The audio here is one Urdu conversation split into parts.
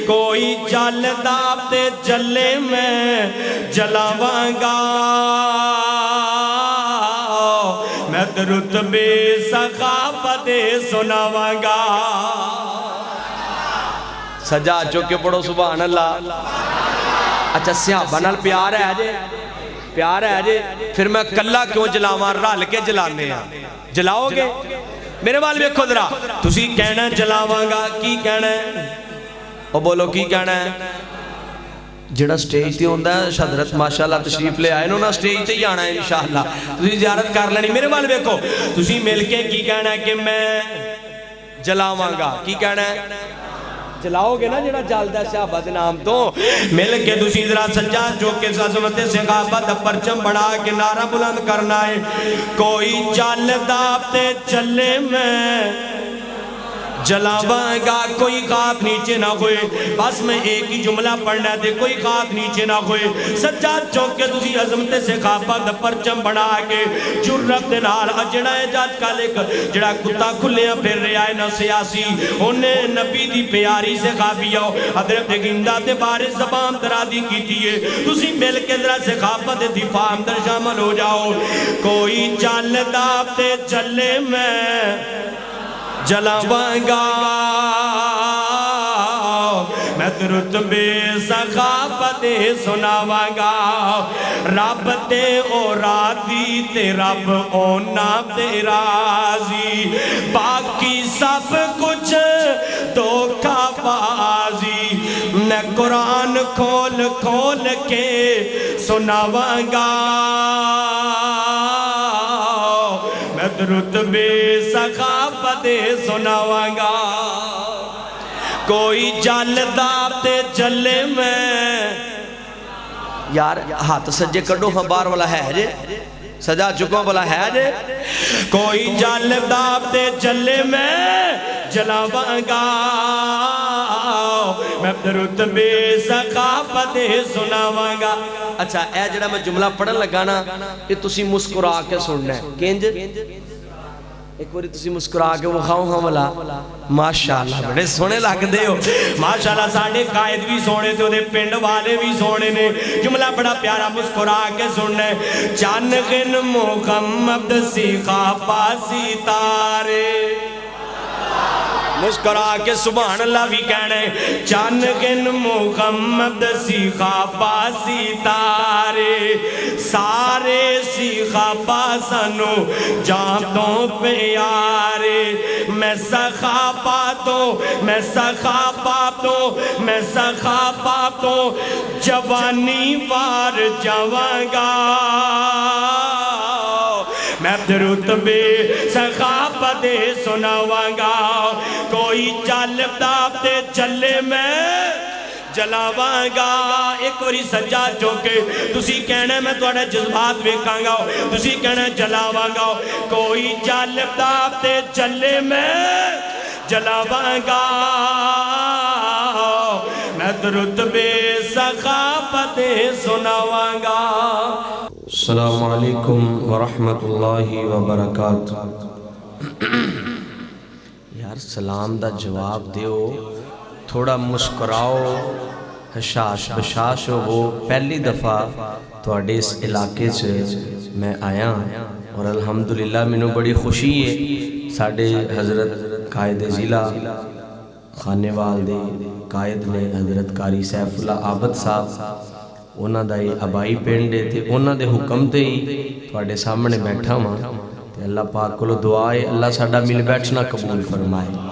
کوئی جلدا تے جلے میں جلاواں گا میں رتبے صحابہ دے سناواں گا سجا چوکے پڑھو سبحان اللہ اچھا صحابہ نال پیار ہے جے پیار ہے جے پھر میں کلا کیوں جلاواں رل کے جلانے ہیں جلاؤ گے میرے وال ویکھو ذرا تسی کہنا جلاواں گا کی کہنا ہے او بولو کی کہنا ہے جڑا سٹیج تے ہوندا ہے حضرت ماشاءاللہ تشریف لے آئے نا سٹیج تے ہی آنا ہے انشاءاللہ تسی زیارت کر لینی میرے وال ویکھو تسی مل کے کی کہنا ہے کہ میں جلاواں گا کی کہنا ہے جلاؤ گے نا جڑا جلدہ صحابہ دے نام تو مل کے دوسری ذرا سجاد جو کہ عظمت صحابہ دا پرچم بڑھا کے نعرہ بلند کرنا ہے کوئی جلدہ تے چلے میں جلاواں گا کوئی خواب نیچے نہ ہوئے بس میں ایک ہی جملہ پڑھنا ہے کوئی خواب نیچے نہ ہوئے سجاد چوکے تسی عظمت سے خوابہ دا پرچم بنا کے جرت نال اجڑا ہے جات کا لکھ جڑا کتا کھلیا پھر رہا ہے نہ سیاسی انہیں نبی دی پیاری سے خوابی آؤ حضرت گندہ دے بارے زبان درادی کی دیئے تسی مل کے ذرا سے خوابہ دے دفاع اندر شامل ہو جاؤ کوئی چلدا تے چلے میں جلاواں گا میں رتبے صحابہ دے سناواں گا رب تے او راضی تے رب اونا تے راضی باقی سب کچھ دھوکہ بازی میں قرآن کھول کھول کے سناواں گا رتبے صحابہ دے سناواں گا کوئی جلدا تے جلے میں یار ہاتھ سجے کڈو ہاں بار والا ہے جے سجا چکوں والا ہے جے کوئی جلدا تے جلے میں جلاواں گا میں رتبے صحابہ دے سناواں گا اچھا اے جڑا میں جملہ پڑھن لگا نا یہ تسی مسکرا کے سننا ہے کینج ایک باری تسی مسکرا کے وکھاؤ ہاں والا ماشاءاللہ بڑے سونے لگ دے ہو ماشاءاللہ ساڑھے قائد بھی سونے تھے پنڈ والے بھی سونے نے جملہ بڑا پیارا مسکرا کے سننا ہے چانغن محمد صحابہ ستارے مسکرا کے سبحان اللہ بھی کہنے چانغن محمد صحابہ ستارے سارے صحابہ سنو جانتوں پیارے میں صحابہ تو میں صحابہ تو میں صحابہ تو جوانی وار جواں گا میں رتبے صحابہ دے سناواں گا کوئی چلدا تے چلے میں جلاواں گا ایک واری سجاد جو کہ تسی کہنا میں تھوڑے جذبات ویکھاں گا تسی کہنا جلاواں گا کوئی چلدا تے چلے میں جلاواں گا میں رتبے صحابہ دے سناواں گا السلام علیکم ورحمت اللہ وبرکاتہ یار سلام دا جواب دیو تھوڑا مسکراؤ حشاش بشاش ہو پہلی دفعہ تواڈے اس علاقے سے میں آیا اور الحمدللہ میں بڑی خوشی ہے ساڑھے حضرت قائد ضلع خانے والدے قائد نے حضرت قاری سیف اللہ عابد صاحب انہاں دا یہ ابائی پینڈے تھے انہاں دے حکم تے ہی تواڈے سامنے بیٹھا ہاں تے اللہ پاک کو دعائے اللہ ساڈا مل بیٹھنا قبول فرمائے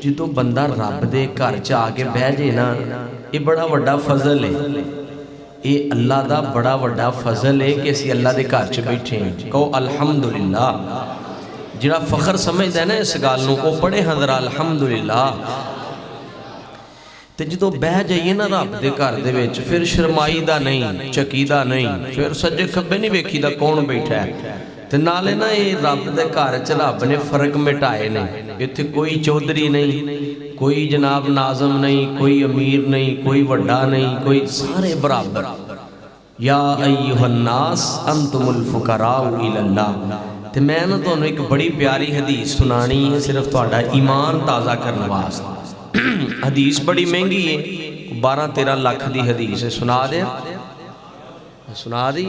جدو بندہ رب دے گھر چ آ کے بہ جے نا یہ بڑا وڈا فضل ہے یہ اللہ دا بڑا وڈا فضل ہے کہ اسی اللہ دے گھر چ بیٹھے ہیں کہو الحمدللہ جڑا فخر سمجھدا ہے نا اس گل نوں او پڑھے حضرت الحمدللہ تے جدو بہ جائیے نا رب دے گھر دے وچ پھر شرمائی دا نہیں چکیدہ نہیں پھر سجے کھبے نہیں ویکھی دا کون بیٹھا ہے تے نالے نا یہ رب دے گھر چ رب نے فرق مٹائے نے ایتھے کوئی چودھری نہیں کوئی جناب ناظم نہیں کوئی امیر نہیں کوئی وڈا نہیں کوئی سارے برابر یا ایھا الناس انتم الفقراء الی اللہ تے میں نا تانوں ایک بڑی پیاری حدیث سنانی ہے صرف تہاڈا ایمان تازہ کرنے واسطے حدیث بڑی مہنگی ہے، 12-13 لاکھ دی حدیث ہے، سنا دے سنا دی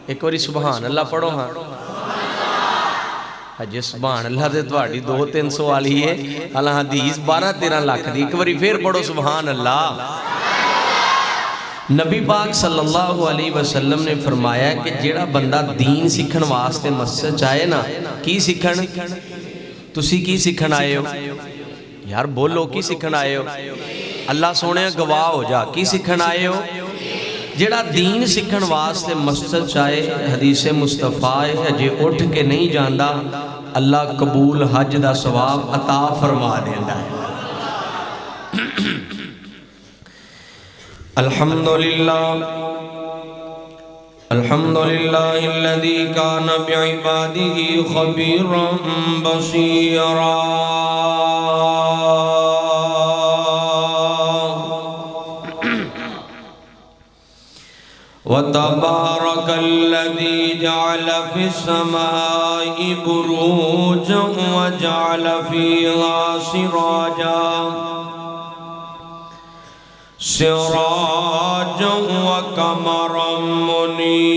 ایک باری سبحان اللہ پڑھو ہاں جی سبحان اللہ دے تواڈی 200-300 والی ہے، اللہ حدیث 12-13 لاکھ دی، ایک باری پھر پڑھو سبحان اللہ۔ نبی پاک صلی اللہ علیہ وسلم نے فرمایا کہ جیڑا بندہ دین سکھن واسطے مسجد چاہے نا، کی سکھن؟ تسی کی سکھن آئے ہو یار؟ بولو کی سکھن آئے ہو؟ اللہ سونے گواہ ہو جا، کی سکھن آئے ہو؟ جیڑا دین سکھن واسطے مسجد چاہے، حدیث مصطفیٰ ہے جے اٹھ کے نہیں جاندہ اللہ قبول حج دا ثواب عطا فرما دیندہ ہے۔ الحمدللہ الحمدللہ الذی کان بعبادہ خبیرا بصیرا وتبارك الذي جعل في السماء بروجا وجعل فيها سراجا وقمرا منيرا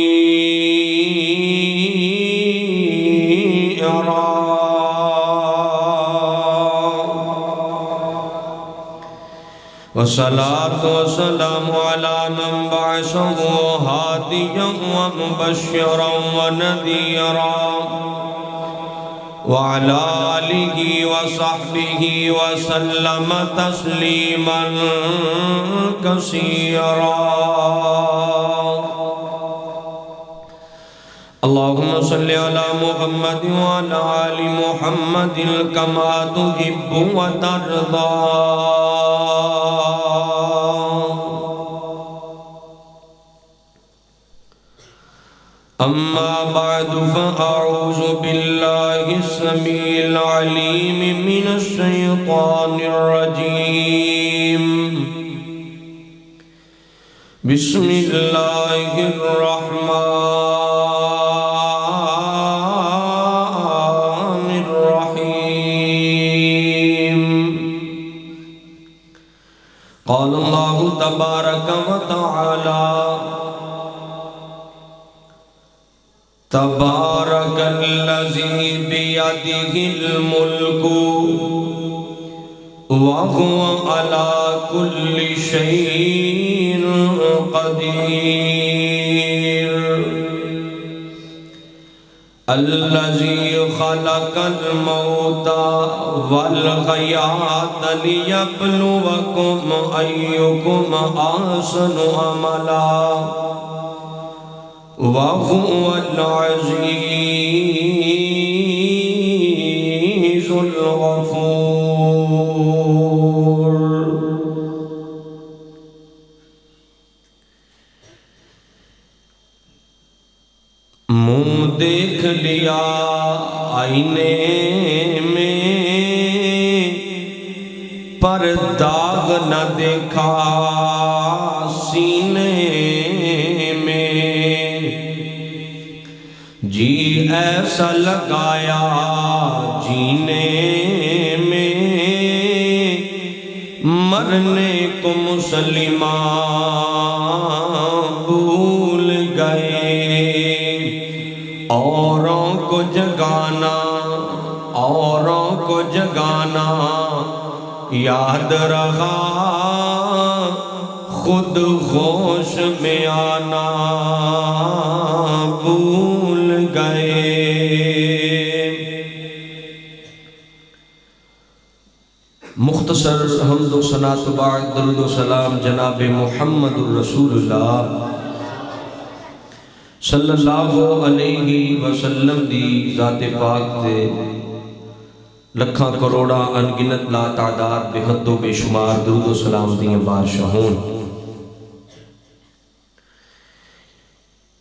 والصلاة والسلام على من بعثه هاديا ومبشرا ونذيرا وعلى آله وصحبه وسلم تسليما كثيرا اللهم صل على محمد وعلى آل محمد كما تحب وترضى أما بعد فأعوذ بالله السميع العليم من الشيطان الرجيم بسم الله الرحمن الرحيم قال الله تبارك وتعالى تبارك الذي بيده الملك وهو على كل شيء قدير الذي خلق الموت والحياة ليبلوكم أيكم أحسن عملا وهو العزيز الغفور منہ دیکھ لیا آئینے میں پر داغ نہ دیکھا سینے جی ایسا لگایا جینے میں مرنے کو مسلمان بھول گئے اوروں کو جگانا یاد رہا خود ہوش میں آنا بھول گئے مختصر حمد و ثنا و بعد درود و سلام جناب محمد رسول اللہ صلی اللہ علیہ وسلم دی ذات پاک تے لکھاں کروڑا انگنت لا تعداد بے حد و بے شمار درود و سلام دیئے بادشاہون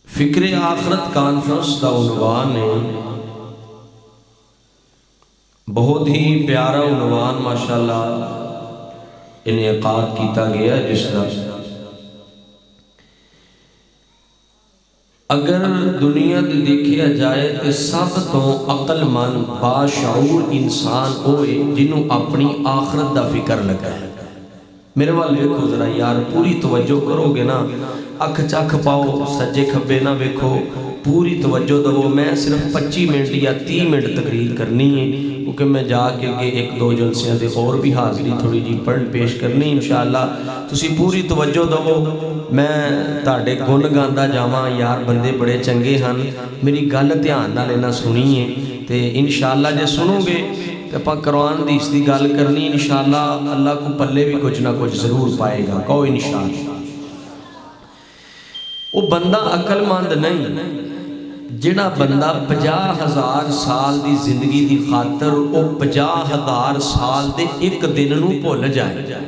فکر آخرت کانفرنس دا عنوان ہے بہت ہی پیارا عنوان ماشاءاللہ انعقاد کیتا گیا جس طرح اگر دنیا دے دیکھیا جائے تو سب تو عقل مند باشعور انسان ہوئے جنہوں اپنی آخرت دا فکر لگا ہے۔ میرے والے ویکھو ذرا یار، پوری توجہ کرو گے نا، اکھ چکھ پاؤ، سجے کھبے نہ ویکھو، پوری توجہ دو۔ میں صرف 25 منٹ یا 30 منٹ تقریر کرنی ہے، کیونکہ میں جا کے ایک دو جلسیاں دے اور بھی حاضری تھوڑی جی پڑھ پیش کرنی انشاءاللہ۔ تسی پوری توجہ دو، میں تاڑے گن گاندہ جاواں، یار بندے بڑے چنگے ہن، میری گل دھیان نال لینا سنیے تے انشاءاللہ جے سنو گے تو اپا قرآن دی اس دی گل کرنی انشاءاللہ، اللہ کو پلے بھی کچھ نہ کچھ ضرور پائے گا، کہو انشاءاللہ۔ وہ بندہ عقل مند نہیں جڑا بندہ 50,000 سال دی زندگی دی خاطر وہ 50,000 سال دے ایک دن نو بھول جائے۔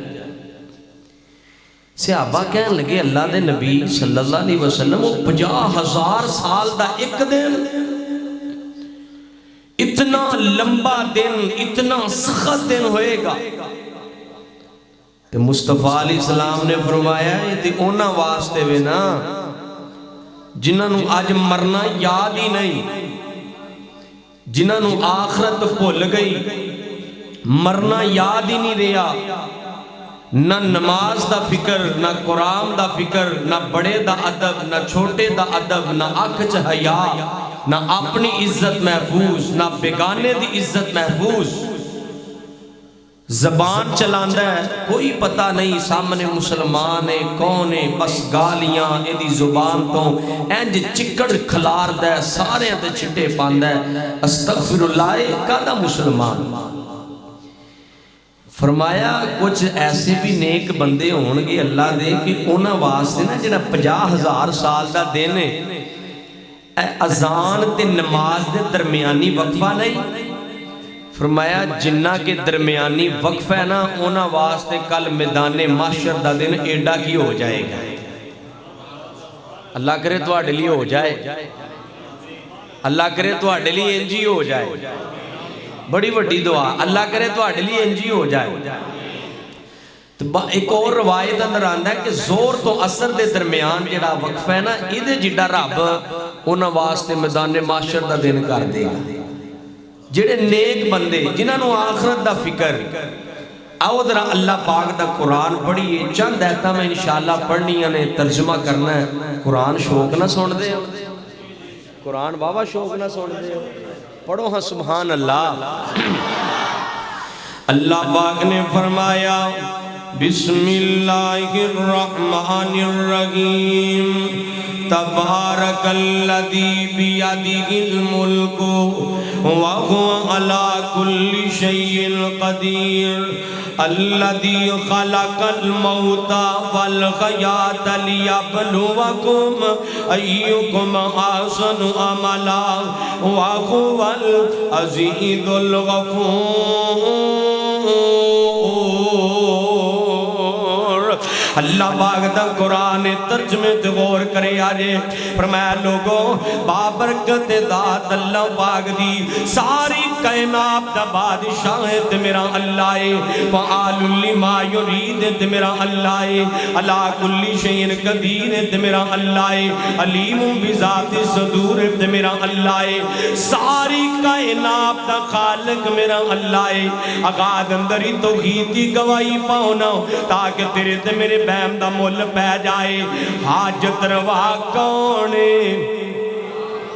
صحابہ کہنے لگے اللہ دے نبی صلی اللہ علیہ وسلم وہ 50,000 سال دا ایک دن، اتنا لمبا دن، اتنا سخت دن ہوئے گا۔ تو مصطفیٰ علیہ السلام نے فرمایا یہ تے اونا واسطے وے نا جنہاں نو آج مرنا یاد ہی نہیں، جنہاں نو آخرت بھول گئی، مرنا یاد ہی نہیں رہا، نہ نماز دا فکر، نہ قرآن دا فکر، نہ بڑے دا ادب، نہ چھوٹے دا ادب، نہ اکھ چ حیا، نہ اپنی عزت محفوظ، نہ بیگانے دی عزت محفوظ، زبان چلاندہ ہے کوئی پتہ نہیں سامنے مسلمان ہے کون ہے، بس گالیاں ایدی زبان تو اینج چکڑ کھلار دے، سارے تے چھٹے پاندہ ہے، استغفر اللہ کہا مسلمان۔ فرمایا کچھ ایسے بھی نیک بندے ہونگے اللہ دے کہ انہاں واسطے نا جنہاں 50,000 سال دا دینے اذان تے نماز دے درمیانی وقفہ نہیں، فرمایا جنہ کے درمیانی وقفہ ہے نا انہاں واسطے کل میدان محشر دا دن ایڈا کی ہو جائے گا۔ اللہ کرے تو آڈلی ہو جائے، اللہ کرے تو آڈلی انجی ہو جائے، بڑی وڈی دعا، اللہ کرے تو آڈلی انجی ہو جائے۔ ایک اور روایت اندر آندہ ہے کہ زور تو اثر دے درمیان جڑا وقفہ ہے نا ایدے جڑا رب انہاں واسطے میدان محشر دا دن کر دے گا۔ جڑے نیک بندے جنہاں نو آخرت دا فکر، آؤ ذرا اللہ پاک دا قرآن پڑھیے، چند ایتاں میں انشاءاللہ پڑھنیاں نے ترجمہ کرنا ہے۔ قرآن شوق نہ سن دے، قرآن بابا شوق نہ سن دے، پڑھو ہاں سبحان اللہ۔ اللہ پاک نے فرمایا بسم اللہ الرحمن الرحیم تبارک الذی بیدہ الملک وہو علی کل شیء قدیر الذی خلق الموت والحیات لیبلوکم ایکم احسن عملا وہو العزیز الغفور۔ اللہ پاک دا قرآن ترجمے تے غور کرے آجے، فرمایا لوگوں بابرکت ذات اللہ پاک دی ساری کائنات دا بادشاہ ہے تے میرا اللہ ہے، فعال لما یرید تے میرا اللہ ہے، علی کل شیء قدیر تے میرا اللہ ہے، علیم بذات صدور تے میرا اللہ ہے، ساری کائنات دا خالق میرا اللہ ہے۔ اگاد اندری توحید دی گواہی پاؤنا تاکہ تیرے تے میرے بہم دا مول پہ جائے۔ حاجت روا کونے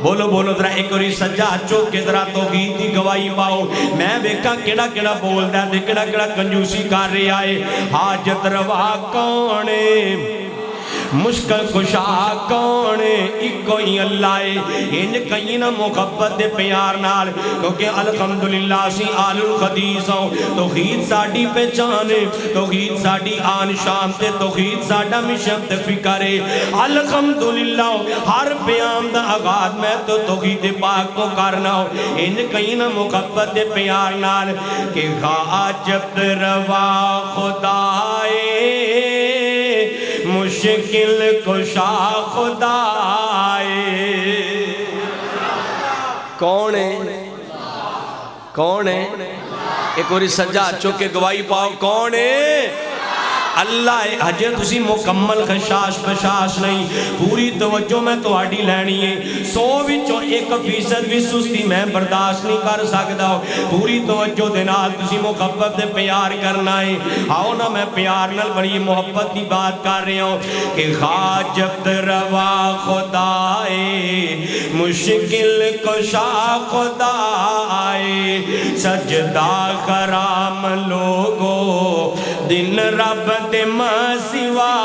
بولو بولو ذرا ایک اور سجا چوکے ذرا توحید دی گواہی پاؤ۔ میں بیکا کیڑا کیڑا بول دا دے کیڑا کیڑا کنجوسی کر رہے آئے۔ حاجت روا کونے مشکل کشا کونے ایک کوئی اللہ ہے، انج کئی نہ محبت دے پیار نال، کیونکہ الحمدللہ سی آل الحدیث ہوں، توحید ساڑی پہچانے، توحید ساڑی آن شان تے توحید ساڑا مشن تے فکرے۔ الحمدللہ ہر بیان دا آغاز میں تو توحید پاک کو کرنا ہوں، انج کئی نہ محبت دے پیار نال کہ حاجت روا خدائے مشکل کشا خدائے۔ کون ہے کون ہے ایک اور سجا چوکے گواہی پاؤ کون ہے؟ اللہ ہجے تسی مکمل خشاش بشاش نہیں، پوری توجہ میں تو آڈی لینی ہے، 100% بھی سستی میں برداشت نہیں کر سکتا، پوری توجہ دے نال تسی محبت دے پیار کرنا ہے۔ آؤ نا میں پیار نال بڑی محبت دی بات کر رہے ہوں کہ حاجت روا خدائے مشکل کشا خدائے، سجدہ کرام لوگو دن رب دے سوا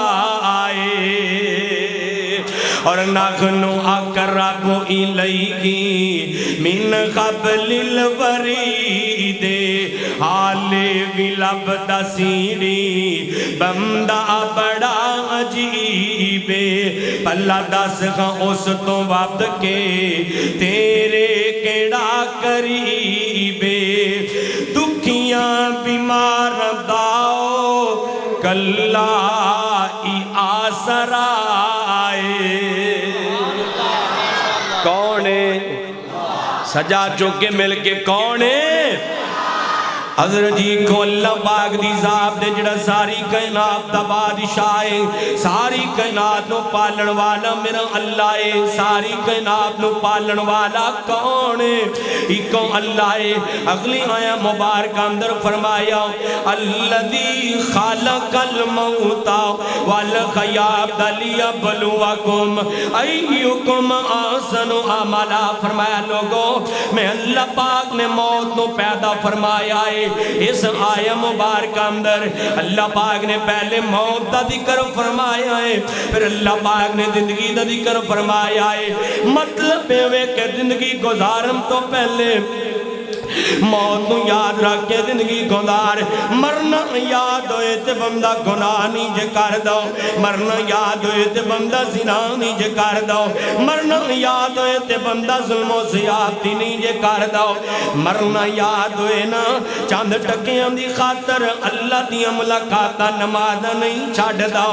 آئے، اور نحنو اقرب الیہ من قبل الورید، حال ولب تسیری بندہ بڑا عجیب، پلہ دس خان اس تو وقت کے تیرے کیڑا قریب، دکھیاں بیمار داؤ کلا ای آسرا آئے۔ کون ہے سجا چوکے مل کے کون ہے؟ حضرت جی کو اللہ پاک دی ذات دے جڑا ساری کائنات دا بادشاہ ہے، ساری کائنات نو پالن والا میرا اللہ ہے، ساری کائنات نو پالن والا کون ہے؟ ایک اللہ ہے۔ اگلی آیا مبارک اندر فرمایا الذی خالق الموت والحیات لیبلوکم ایکم احسن عملا، فرمایا لوگوں میں اللہ پاک نے موت نو پیدا فرمایا ہے۔ اس آیہ مبارک اندر اللہ پاک نے پہلے موت دا ذکر فرمایا ہے، پھر اللہ پاک نے زندگی دا ذکر فرمایا ہے۔ مطلب ہے کہ زندگی گزارم تو پہلے موت نو یاد رکھ کے زندگی گزار، مرنا یاد ہوئے تے بندہ گناہ نہیں جے کر دو، مرنا یاد ہوئے تے بندہ زنا نہیں جے کر دو، مرنا یاد ہوئے تے بندہ ظلم و زیادتی نہیں جے کر دو، مرنا یاد ہوئے نا چاند ٹکیاں دی خاطر اللہ دی ملاقاتہ نماز نہیں چھاڑ دو،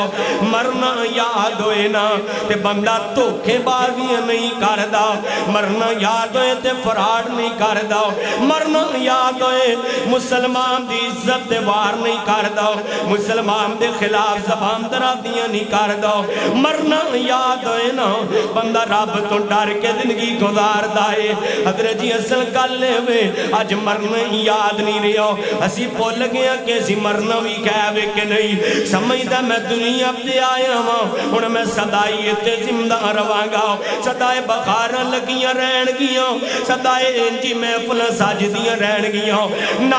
مرنا یاد ہوئے نا تے بندہ دھوکے بازیاں نہیں کر دو، مرنا یاد ہوئے تے فراڈ نہیں کر دو، مرنا یاد ہوئے مسلمان دی عزت دے وار نہیں کر دو، مسلمان دے خلاف زبان درہ دیا نہیں کر دو، مرنا یاد ہوئے نا بندہ رب تو ڈر کے زندگی گزار دائے۔ حضرت جی اصل کر لے ہوئے آج مرنا یاد نہیں رہے ہو، اسی پول گیا کہ اسی مرنا بھی کہوے کہ نہیں سمجھتا میں دنیا پہ آیا ہوں، انہیں میں صدائی تے زندہ روانگا، صدائی بخارا لگیاں رہن گیا، صدائی انجی محفل ساجدیاں رہن گیا، نا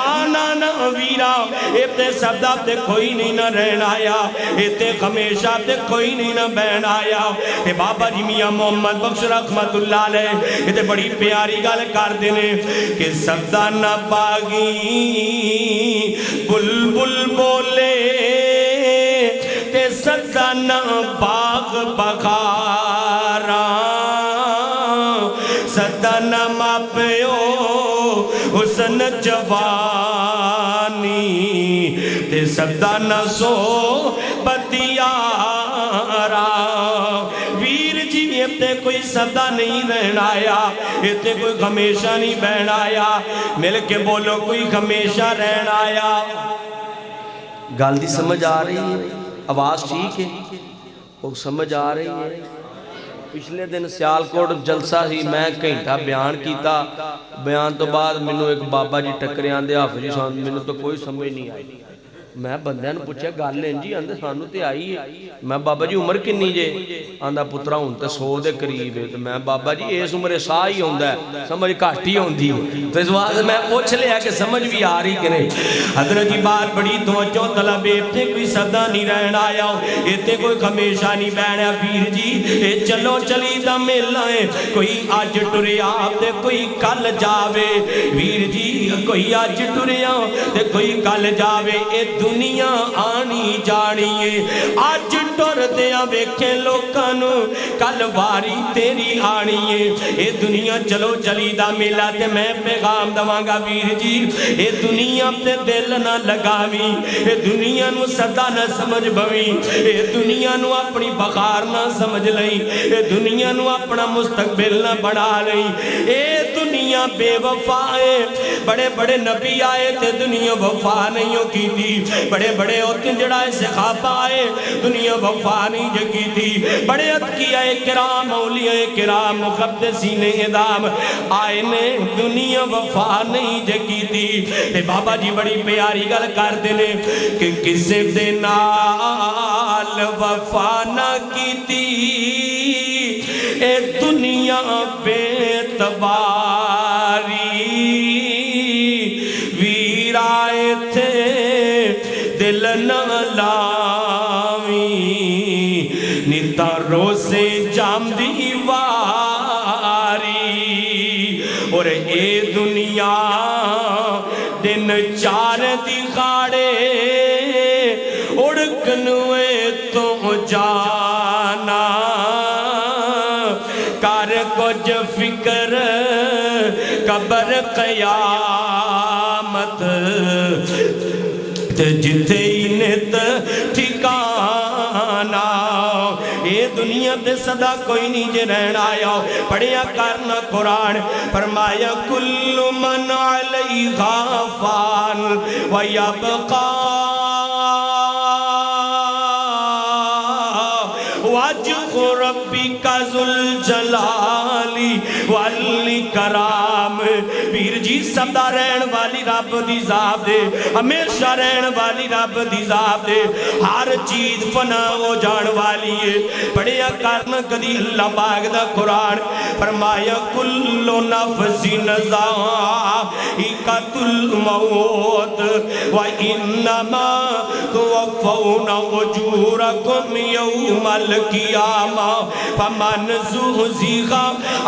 ویرا ایتے صدا تے کوئی نہیں نہ رہن آیا، ایتے خمیشہ تے کوئی نہیں نہ بہن آیا۔ اے بابا جی میاں محمد بخش رحمت اللہ علیہ ایتے بڑی پیاری گل کر دینے کہ صدا نہ باغی بلبل بولے تے صدا نہ باغ بخارا، صدا نہ ماپیو حسن جوانی تے صدا نہ سو بتیارا۔ ویر جی ایتے کوئی صدا نہیں رہن آیا، ایتے کوئی ہمیشہ نہیں بہن آیا، مل کے بولو کوئی ہمیشہ رہن آیا۔ گل دی سمجھ آ رہی ہے؟ آواز ٹھیک ہے؟ وہ سمجھ آ رہی ہے؟ پچھلے دن سیالکوٹ جلسہ ہی میں گھنٹہ بیان کیتا، بیان تو بعد منو ایک بابا جی ٹکریاں دے حافظ جی سان منو تو کوئی سمجھ نہیں آئی، میں بندے نے پوچھا گل لیں جی آندے سانو تے آئی ہے، میں بابا جی عمر کنی جے آندہ پترہ ہوں تے 100 دے قریب ہے، تو میں بابا جی اس عمر سا ہی ہوندہ ہے سمجھ کاٹی ہوندی ہے، تو اس وقت میں پوچھ لیا کہ سمجھ بھی آ رہی کہ نہیں۔ حضرت جی بات بڑی توجہ طلب ایتے کوئی صدا نہیں رہن آیا، ایتے کوئی ہمیشہ نہیں بہنیا۔ پیر جی اے چلو چلی دا ملا ہے، کوئی آج ٹریا تے کوئی کل جاوے، ویر جی کوئی آج ٹریا تے کوئی کل جاوے، اے دنیا آنی جانی ہے، آج ٹر ٹردیاں ویکھیں لوکاں نو کل واری تیری آنی ہے اے دنیا چلو چلی دا میلہ تے میں پیغام دواں گا ویر جی اے دنیا تے دل نہ لگاویں اے دنیا نو صدا نہ سمجھ بویں اے دنیا نو اپنی بغار نہ سمجھ لئی اے دنیا نو اپنا مستقبل نہ بڑھا لئی اے دنیا بے وفا ہے بڑے بڑے نبی آئے تے دنیا وفا نہیں ہو کی تھی بڑے بڑے ہوتے جڑائے صحابہ آئے دنیا وفا نہیں جگی تھی بڑے اتقیاء کرام اولیاء کرام مقدسین اعظام آئے نے دنیا وفا نہیں جگی تھی اے بابا جی بڑی پیاری گل کر دینے کہ کسے دے نال وفا نہ کی تھی اے دنیا بے تباری ویرائے تھے دل نہ لاویں نیتا روسے جام دیواری اور اے دنیا دن چار دکھاڑے اڑکنوے تو جانا کر کچھ فکر قبر قیامت جتے انت ٹھکانا اے دنیا دے صدا کوئی نہیں جے رہن آیا پڑھیا کرنا قرآن فرمایا کل من علیہا فان ویبقا وجہ ربک ذو الجلال والاکرام پیر جی سدا رہن والی رب دی ذات دے ہمیشہ رہن والی رب دی ذات دے ہر چیز فنا ہو جان والی ہے پڑھیا کرنا کدی اللہ پاک دا قرآن فرمایا کل نفس ذائقۃ الموت وانما توفون اجورکم یوم القیامہ فمن زحزح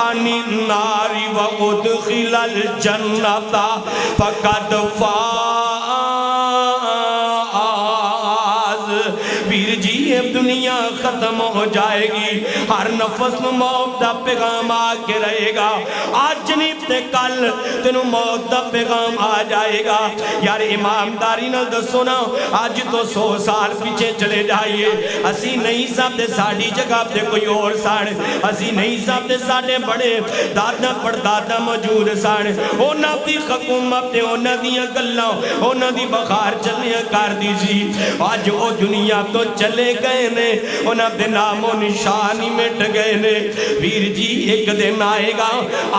عن النار وادخل الجنۃ فقد فاز پیر جی اب دنیا ختم ہو جائے گی ہر نفس میں موت دا پیغام آ کے رہے گا آج نہیں تے کل تینوں موت دا پیغام آ جائے گا یار امامداری نہ دسو نا آج تو 100 سال پیچھے چلے جائیے اسی نہیں سب دے ساڑی جگہ دے کوئی اور ساڑ اسی نہیں سب دے ساڑے بڑے دادا پردادا موجود ساڑ اونا دی حکومت تے اونا دیاں گلاں اونا دی بخار چلنے کر دیجی آج او دنیا تو چلے گئے نے اونا دے نام و نشانی مٹ گئے نے ویر جی ایک دن آئے گا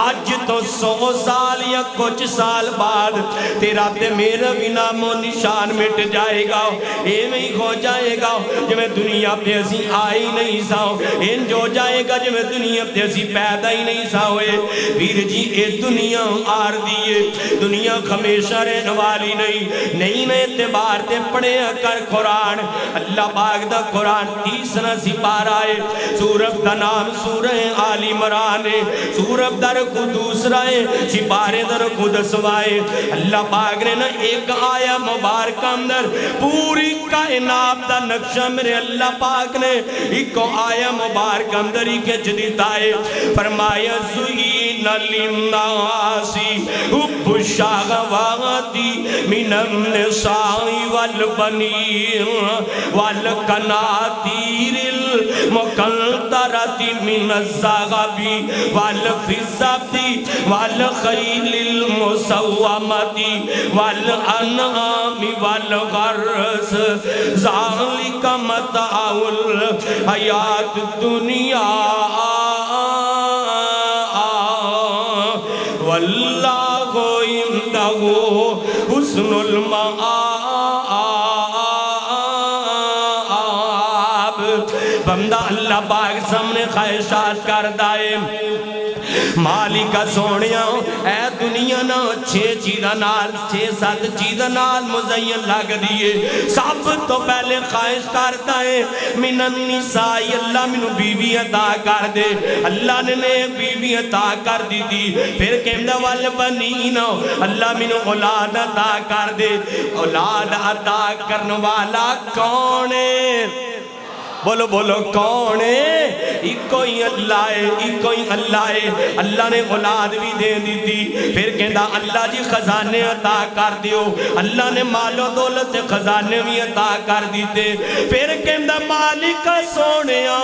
آج تو 100 سال یا کچھ سال بعد تیرا تے میرا بھی نام و نشان مٹ جائے گا اے میں ہو جائے گا جو میں دنیا پہ اسی آئی نہیں ساؤ ان جو جائے گا جو میں دنیا پہ اسی پیدا ہی نہیں ساؤے ویر جی اے دنیا آر دیئے دنیا ہمیشہ رہن والی نہیں میں اعتبار تے پڑھے کر قرآن اللہ پاک دا قرآن تیسرا سپارہ ہے سورت دا نام سورہ آل عمران ہے سورت در کو دوسرا ہے سپارے در کو دسوائے اللہ پاک نے نا ایک آیا مبارک اندر پوری کائنات دا نقشہ میرے اللہ پاک نے ایک آیا مبارک اندر ہی کے جدیتا ہے فرمایا زُوِّنَ لِلنَّاسِ حُبُّ الشَّهَوَاتِ مِنَ النِّسَاءِ وَالْبَنِينَ وَالْقَنَاطِيرِ الْمُقَنطَرَةِ مِنَ الذَّهَبِ وَالْفِضَّةِ وَالْخَيْلِ الْمُسَوَّمَةِ وَالْأَنْعَامِ وَالْحَرْثِ ذَلِكَ مَتَاعُ الْحَيَاةِ الدُّنْيَا وَاللَّهُ عِندَهُ حُسْنُ الْمَآبِ بندہ اللہ پاک سامنے خواہشات کر دائے مالکہ سونیاں اے دنیا نا 6 چیزاں نال 6-7 چیزاں نال مزین لگ دیئے سب تو پہلے خواہش کرتا ہے من النساء اللہ منو بیوی عطا کر دے اللہ نے بیوی عطا کر دی دی پھر کہندہ والبنین اللہ منو اولاد عطا کر دے اولاد عطا کرنے والا کون ہے بولو بولو کون ہے؟ ایک ہی اللہ ہے، ایک ہی اللہ ہے۔ اللہ نے اولاد بھی دے دی تھی، پھر کہندا اللہ جی خزانے عطا کر دیو، اللہ نے مال و دولت خزانے بھی عطا کر دیتے، پھر کہندا مالک سونیا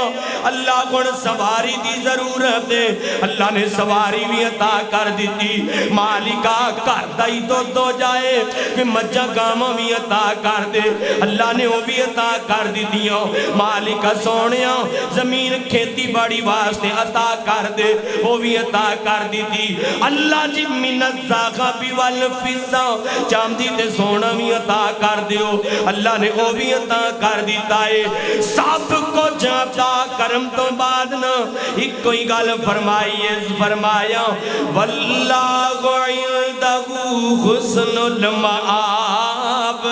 اللہ کو سواری دی ضرورت ہے، اللہ نے سواری بھی عطا کر دیتی، مالکہ کر دائی دو جائے کہ مجھا گاما بھی عطا کر دے، اللہ نے وہ بھی عطا کر دیتیاں، مالکہ سونیا زمین کھیتی باڑی واسطے عطا کر دے، وہ بھی عطا کر دیتی، اللہ جی من الزاغبی والفضہ چاندی تے سونا بھی عطا کر دیو، اللہ نے وہ بھی عطا کر دیتا ہے، سب کو عطا کرم تو بعد نا ایک کوئی گل فرمایا واللہ عندہ حسن المآب،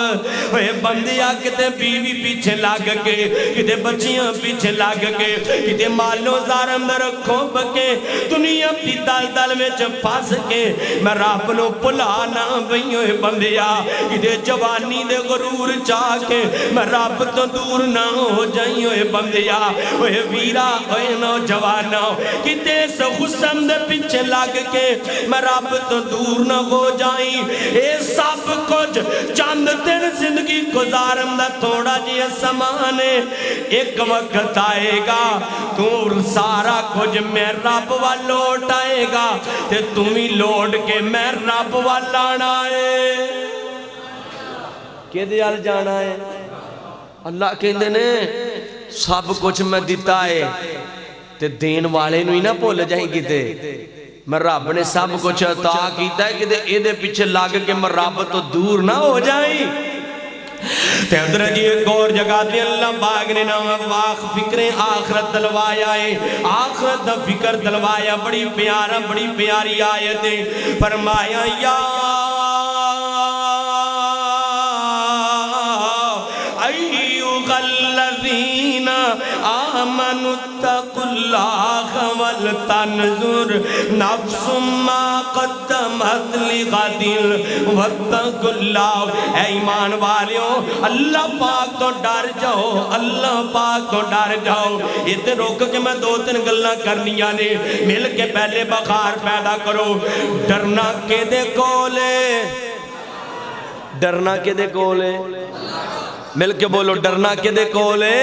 اے بندیا کتے بیوی پیچھے لگ کے، کتے بچیاں پیچھے لگ کے، کتے مالو زارم در کھوب کے، دنیا پی دل میں پھنس کے، میں رب نو بلانا بھئیو اے بندیا، کتے جوانی دے غرور چاہ کے، میں رب تو دور نہ ہو جائیو اے بندیا، اے ویرا اے نوجوانا، کتے اس حسن دے پیچھے لگ کے، میں رب تو دور نہ ہو جائیں، اے سب کچھ چند دن زندگی گزارم دا تھوڑا جی سمانے، ایک وقت آئے گا تو سارا کچھ میں رب وال لوٹ آئے گا تے تمہیں لوٹ کے میں رب وال لانا ہے، کہ دیال جانا ہے؟ اللہ کہندے نے سب کچھ میں دیتا ہے تے دین والے نو ہی نہ بھول جائیں کیتے، میں رب نے سب کچھ عطا کیتا ہے کہ اے دے پیچھے لگ کے میں رب تو دور نہ ہو جائیں۔ تے اندر جی ایک اور جگہ تے اللہ پاک نے نام واخ فکر آخرت دلوایا ہے، آخرت دا فکر دلوایا، بڑی پیاری آیت ہے، فرمایا یا ایوہ الذین آمنوا اتقوا اللہ ولتنظر نفس ما قدمت لغد واتقوا اللہ، اے ایمان والیوں اللہ پاک تو ڈر جاؤ، اللہ پاک تو ڈر جاؤ، اتنے روک کے میں دو تین گلنا کرنیاں نے، مل کے پہلے بخار پیدا کرو، ڈرنا کے دے کولے، ڈرنا کے دے کولے، مل کے بولو ڈرنا کے دے کولے،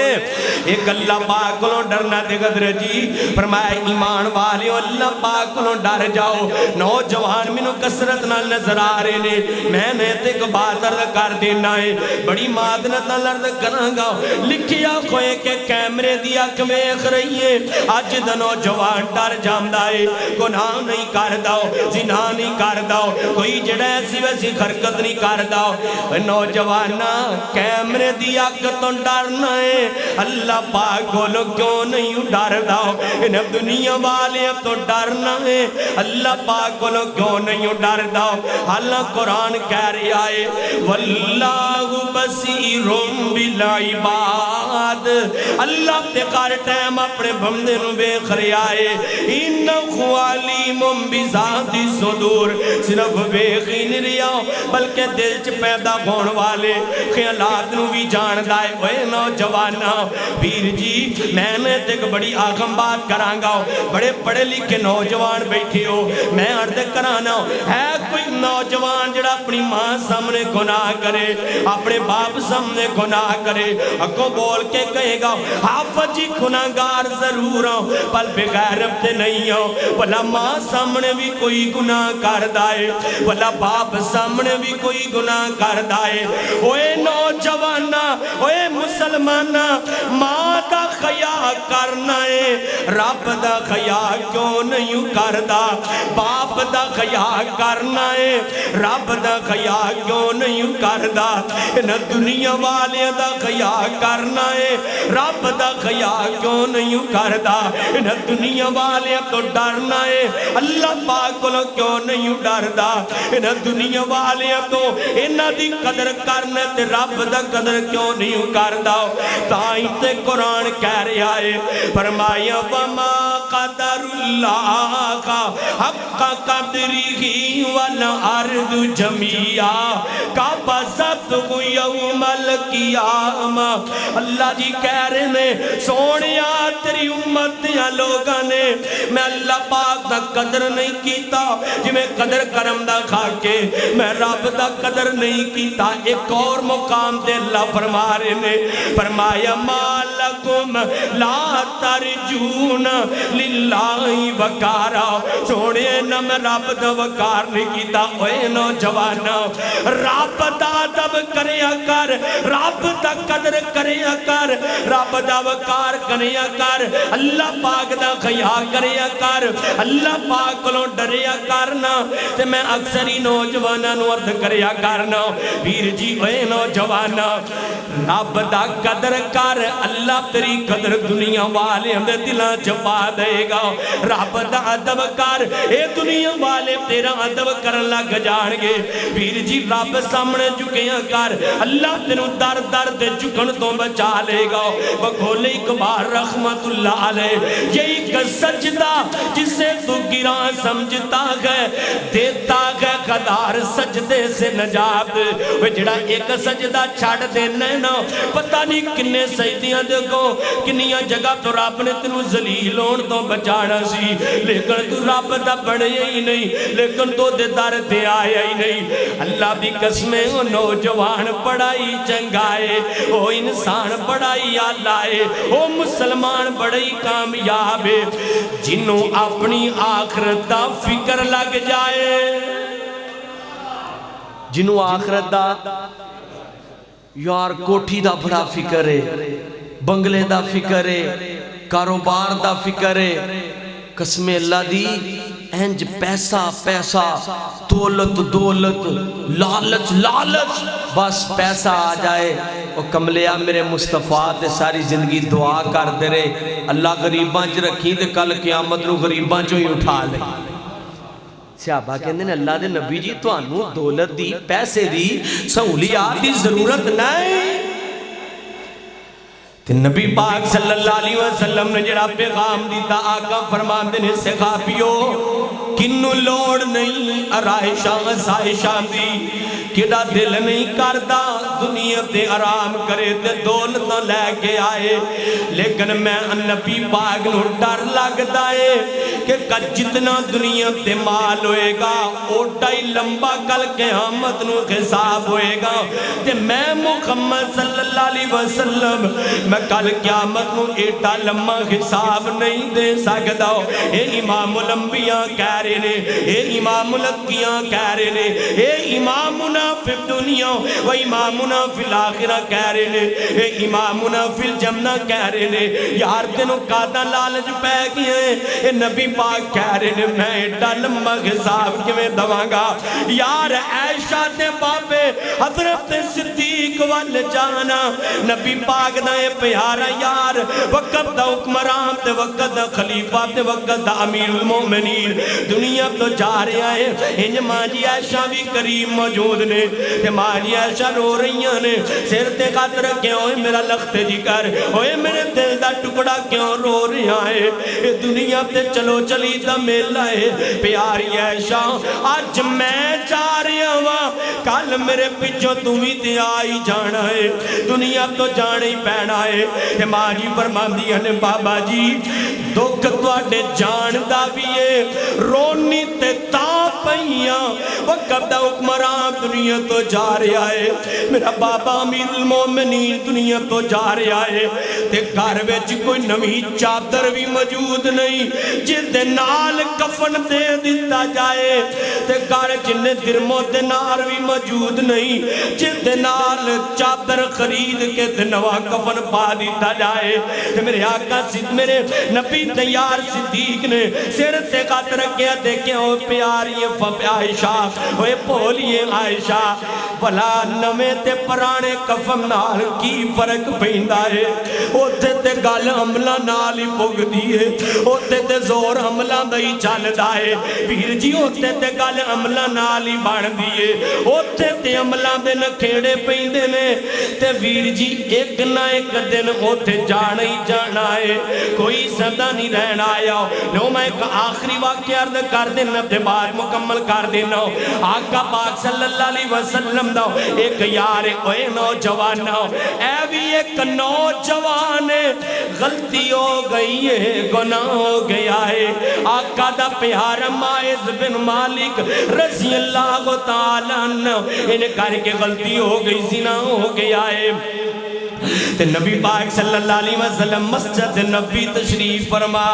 ایک اللہ پاک کو ڈرنا دے قدر جی، فرمایا ایمان والیوں اللہ پاک کو ڈر جاؤ، نوجوان منو کسرت نہ نظر آ رہے نے، میں نے تک بات عرض کر دینا ہے، بڑی مادنت نہ لرد کرانگا، لکھیا کوئے کے کیمرے دیا کمیخ رہی ہے، آج دا نوجوان ڈر جامدہ ہے، گناہ نہیں کر داؤ، زنا نہیں کر داؤ، کوئی جڑا ایسی ویسی حرکت نہیں کر داؤ، نوجوانہ کیمرے دیا کتوں ڈرنا ہے، اللہ پاک بولو کیوں نہیں ڈر داؤ، انہیں دنیا والے تو ڈرنا ہے، اللہ پاک بولو کیوں نہیں ڈر داؤ، اللہ قرآن کہہ رہا ہے واللہ بصیر بالعباد، اللہ تقار ٹائم اپنے بندے نو بے خریائے، انہو علیم بذات الصدور، صرف بے خین ریا بلکہ دل چ پیدا ہون والے خیالات نو بھی جان دائے، اے نوجوانا ویر جی میں نے تک بڑی آغم بات کرانگا، بڑے پڑھے لکھے نوجوان بیٹھے ہو، میں عرض کرانا ہے کوئی نوجوان جڑا اپنی ماں سامنے گناہ کرے، اپنے باپ سامنے گناہ کرے، اکو بول کے کہے گا حافظ جی گناہگار ضرور ہوں پل بغیر ابتے نہیں ہوں، بھلا ماں سامنے بھی کوئی گناہ کر دائے، بھلا باپ سامنے بھی کوئی گناہ کر دائے، اوے نوجوانہ اوے مسلمانہ ماں دا خیال کرنا ہے، رب دا خیال کیوں نہیں کردا، باپ دا خیال کرنا ہے، رب دا خیال کیوں نہیں کردا، انہ دنیا والے دا خیال کرنا ہے، رب دا خیال کیوں نہیں کردا، انہ دنیا والے تو ڈرنا ہے، اللہ پاک کو کیوں نہیں ڈردا، انہ دنیا والے تو انہ دی قدر کرنا تے رب دا قدر کیوں نہیں کردا، تائیں تے قرآن کہہ رہا ہے، فرمایا وما قدر اللہ کا حق قدری والارض جميعا قبضته یوم القیامہ۔ اللہ جی کہہ رہے ہیں سونیا تیری امت دیا لوگاں نے میں اللہ پاک دا قدر نہیں کیتا جی میں قدر کرم دا کھا کے میں رب دا قدر نہیں کیتا۔ ایک اور مقام دے اللہ فرما رہے نے، فرمایا مالکم لا ترجون للہ وقارا، سونے نہ میں رب دا وقار نہیں کیتا۔ اوے نوجوانا رب دا ادب کریا کر، رب دا قدر کریا کر، رب دا وقار کریا کر، اللہ پاک دا خیا کریا کر، اللہ پاک کلوں ڈریا کرنا۔ تے میں اکثر ہی نوجوانا نو عرض کریا کرنا ویر جی اے نوجوانا رب دا قدر کر، اللہ تیری قدر دنیا والے اندر دلان چپا دے گا۔ رب دا ادب کر، اے دنیا والے تیرا ادب کرن لگ جان گے۔ ویر جی رب سامنے جھکیاں کر، اللہ تینوں در در دے جھکن تو بچا لے گا۔ بغول اقبال رحمت اللہ علیہ یہی کا سجدہ جسے تو گراں سمجھتا ہے دیتا ہے قدار سجدے سے نجات۔ وہ جڑا ایک سجدہ چھاڑ دینا ہے نا پتہ نہیں کنے سجدیاں دیکھو کنیاں جگہ تو رب نے تینوں ذلیل ہون تو بچانا سی، لیکن تو رب دا بڑے ہی نہیں، لیکن تو دے در دے آیا ہی نہیں۔ اللہ بھی قسمیں وہ نوجوان پڑھائی چنگائے، وہ انسان پڑھائی آلائے، وہ مسلمان بڑی کامیاب ہے جنہوں اپنی آخرت دا فکر لگ جائے، جنہوں آخرت دا یار کوٹھی دا بڑا فکر ہے، بنگلے دا فکر ہے، کاروبار دا فکر ہے، قسم اللہ دی انج پیسہ پیسہ دولت دولت لالچ لالچ بس پیسہ آ جائے۔ او کملیا میرے مصطفیٰ تے ساری زندگی دعا کر دے رہے اللہ غریباں چ رکھی تے کل قیامت نو غریباں چوں ہی اٹھا لے۔ صحابہ کہندے نے اللہ دے نبی جی تانوں دولت دی پیسے دی سہولیات دی ضرورت نہیں۔ تے نبی پاک صلی اللہ علیہ وسلم نے جڑا پیغام دیتا آقا فرماندے نے صحابیو کنو لوڑ نہیں آرائشاں آسائشاں دی، کیڑا دل نہیں کردا دنیا تے آرام کرے تے دولت لے کے آئے، لیکن میں نبی پاک نو ڈر لگدا ہے کہ جتنا دنیا تے مال ہوئے گا اوٹا ہی لمبا کل قیامت نو حساب ہوئے گا، تے میں محمد صلی اللہ علیہ وسلم میں کل قیامت نو ایٹا لمبا حساب نہیں دے سکتا۔ اے امام الانبیاء کہہ رہے نے، اے امام الانبیاء کہہ رہے نے، اے امامنا فی الدنیا و امامنا فی الاخرہ کہہ رہے نے، اے امامنا فی الجنہ کہہ رہے نے۔ یار تینوں کادا لالچ پہ گئے ہیں، اے نبی پاک کہہ رہے نے میں ایڈا لمبا حساب کیویں دواں گا۔ یار عائشہ تے بابے حضرت صدیق وال جانا نبی پاک دا اے پیارا یار وقت دا حکمران تے وقت دا خلیفہ تے وقت دا امیر المومنین دنیا تو جا رہا ہے۔ انج ماں جی عائشہ بھی کریم موجود نے تے ماں جی عائشہ رو رہیاں نے، سر تے قطر کیوں ہے میرا لخت جگر، اوے میرے دل دا ٹکڑا کیوں رو رہا ہے، اے دنیا تے چلو چلی دا میلہ ہے۔ پیاری عائشہ آج میں جا رہا ہوں کل میرے پیچھو تمہیں تے آئی جانا ہے، دنیا تو جانے ہی پینا ہے۔ تے ماں جی فرماندی ہے بابا جی دکھ تواڈے جان دا بھی ہے، رونی تے تا پئیاں وقت دا حکمران دنیا تو جا رہا ہے، میرا بابا امیر المومنین دنیا تو جا رہا ہے، تے گھر وچ کوئی نویں چادر بھی موجود نہیں جس دے نال کفن دے دتا جائے، تے گھر جن درم و دینار بھی موجود نہیں جس دے نال چادر خرید کے تے نواں کفن پا دیتا جائے۔ تے میرے آقا میرے نبی تیار صدیق نے سر سے قط رکھیا دیکھیں او پیاری عائشہ اوے بولیے عائشہ بھلا نویں تے پرانے کفن نال کی فرق پیندا ہے، اوتھے تے گل عملہ نال ہی پگ دیئے اوتے تے زور عملہ دائی چل دائے ویر جی اوتے تے گل عملہ نال ہی بان دیئے اوتے تے عملہ دے نکھیڑے پیندے نے تے ویر جی ایک نہ ایک دن اوتے جانا ہی جانا ہے کوئی صدا نہیں رہنا آیا لو میں ایک آخری واقعہ عرض کر دینا تے بعد مکمل کر دینا آقا پاک صلی اللہ علیہ وسلم دا ایک یار اے نوجوان اے بھی ایک نوجوان غلطی ہو گئی ہے گناہ ہو گیا ہے آقا دا پیارا مائز بن مالک رضی اللہ تعالیٰ عنہ انہیں کر کے غلطی ہو گئی زنا ہو گیا ہے تے نبی پاک صلی اللہ علیہ وسلم مسجد نبی تشریف فرما